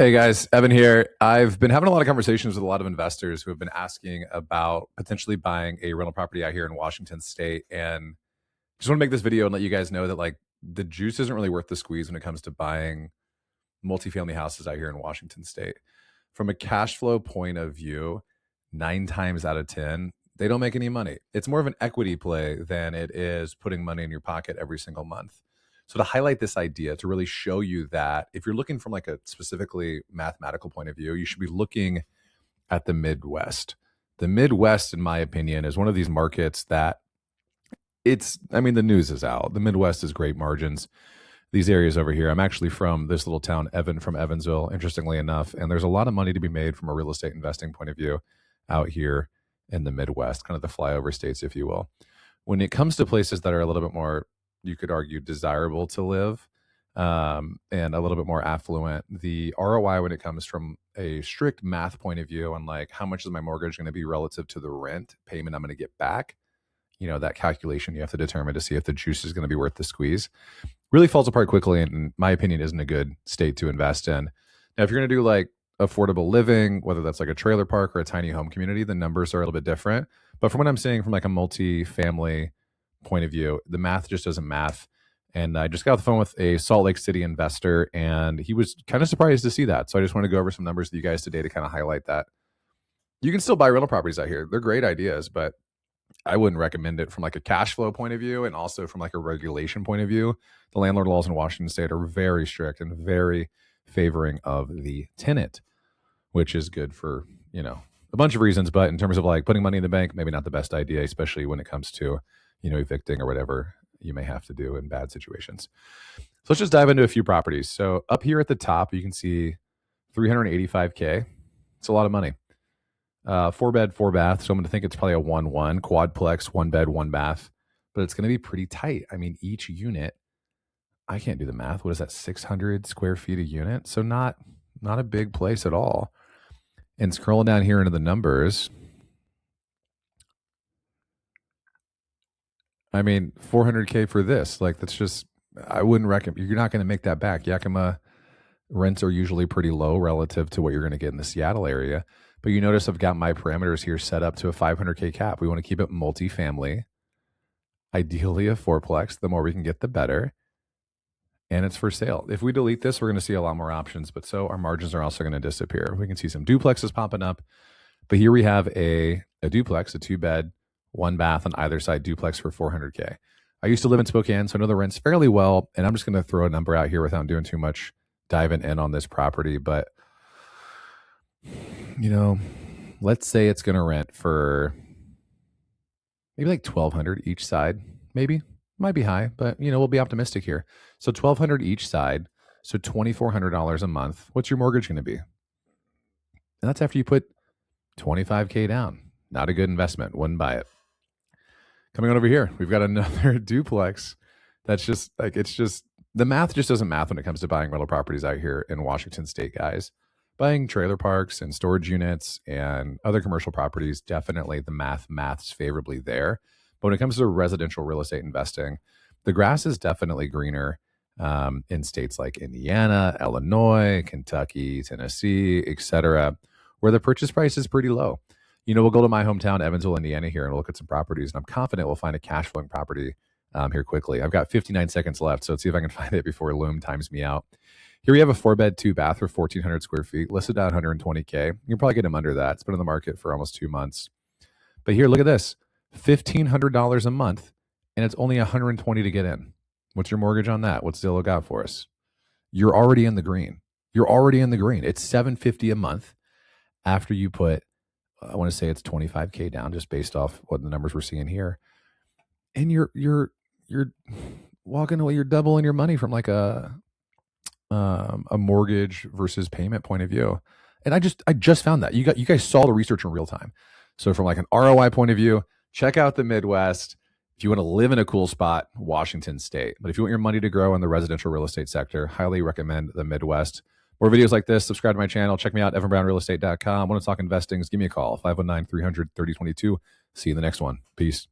Hey guys, Evan here. I've been having a lot of conversations with a lot of investors who have been asking about potentially buying a rental property out here in Washington State. And just want to make this video and let you guys know that like the juice isn't really worth the squeeze when it comes to buying multifamily houses out here in Washington State. From a cash flow point of view, 9 times out of 10, they don't make any money. It's more of an equity play than it is putting money in your pocket every single month. So to highlight this idea, to really show you that if you're looking from like a specifically mathematical point of view, you should be looking at the Midwest. The Midwest, in my opinion, is one of these markets that the news is out. The Midwest is great margins. These areas over here, I'm actually from this little town, from Evansville, interestingly enough, and there's a lot of money to be made from a real estate investing point of view out here in the Midwest, kind of the flyover states, if you will. When it comes to places that are a little bit more, you could argue, desirable to live, and a little bit more affluent, the ROI when it comes from a strict math point of view on like how much is my mortgage going to be relative to the rent payment I'm going to get back, that calculation you have to determine to see if the juice is going to be worth the squeeze, really falls apart quickly, and in my opinion isn't a good state to invest in. Now, if you're going to do like affordable living, whether that's like a trailer park or a tiny home community, the numbers are a little bit different. But from what I'm seeing from like a multi-family point of view, the math just doesn't math. And I just got off the phone with a Salt Lake City investor, and he was kind of surprised to see that. So I just want to go over some numbers with you guys today to kind of highlight that. You can still buy rental properties out here. They're great ideas, but I wouldn't recommend it from like a cash flow point of view and also from like a regulation point of view. The landlord laws in Washington State are very strict and very favoring of the tenant, which is good for, a bunch of reasons. But in terms of like putting money in the bank, maybe not the best idea, especially when it comes to, evicting or whatever you may have to do in bad situations. So let's just dive into a few properties. So up here at the top, you can see 385K. It's a lot of money. 4-bed, 4-bath. So I'm going to think it's probably a 1-1 quadplex, 1-bed, 1-bath, but it's going to be pretty tight. I mean, each unit, I can't do the math. What is that? 600 square feet a unit. So not a big place at all. And scrolling down here into the numbers, I mean, 400K for this, like that's just, I wouldn't recommend, you're not going to make that back. Yakima rents are usually pretty low relative to what you're going to get in the Seattle area. But you notice I've got my parameters here set up to a 500K cap. We want to keep it multifamily, ideally a fourplex. The more we can get, the better. And it's for sale. If we delete this, we're going to see a lot more options, but so our margins are also going to disappear. We can see some duplexes popping up, but here we have a duplex, a 2-bed, 1-bath on either side duplex for 400K. I used to live in Spokane, so I know the rents fairly well, and I'm just going to throw a number out here without doing too much diving in on this property, but let's say it's going to rent for maybe like 1,200 each side. Maybe might be high, but we'll be optimistic here. So 1,200 each side, so $2,400 a month. What's your mortgage going to be? And that's after you put 25K down. Not a good investment. Wouldn't buy it. Coming on over here, we've got another duplex. That's just like, the math just doesn't math when it comes to buying rental properties out here in Washington State, guys. Buying trailer parks and storage units and other commercial properties, definitely the maths favorably there. But when it comes to residential real estate investing, the grass is definitely greener in states like Indiana, Illinois, Kentucky, Tennessee, etc., where the purchase price is pretty low. We'll go to my hometown, Evansville, Indiana here, and we'll look at some properties, and I'm confident we'll find a cash flowing property here quickly. I've got 59 seconds left, so let's see if I can find it before Loom times me out. Here we have a 4-bed, 2-bath for 1,400 square feet, listed at 120K. You can probably get them under that. It's been on the market for almost 2 months. But here, look at this, $1,500 a month, and it's only $120 to get in. What's your mortgage on that? What's Zillow got for us? You're already in the green. It's $750 a month after you put, I want to say it's 25K down, just based off what the numbers we're seeing here. And you're walking away, you're doubling your money from like a mortgage versus payment point of view. And I just found that you guys saw the research in real time. So from like an ROI point of view, check out the Midwest. If you want to live in a cool spot, Washington State. But if you want your money to grow in the residential real estate sector, highly recommend the Midwest. More videos like this, subscribe to my channel. Check me out, evanbrownrealestate.com. Want to talk investing? Give me a call, 519-300-3022. See you in the next one. Peace.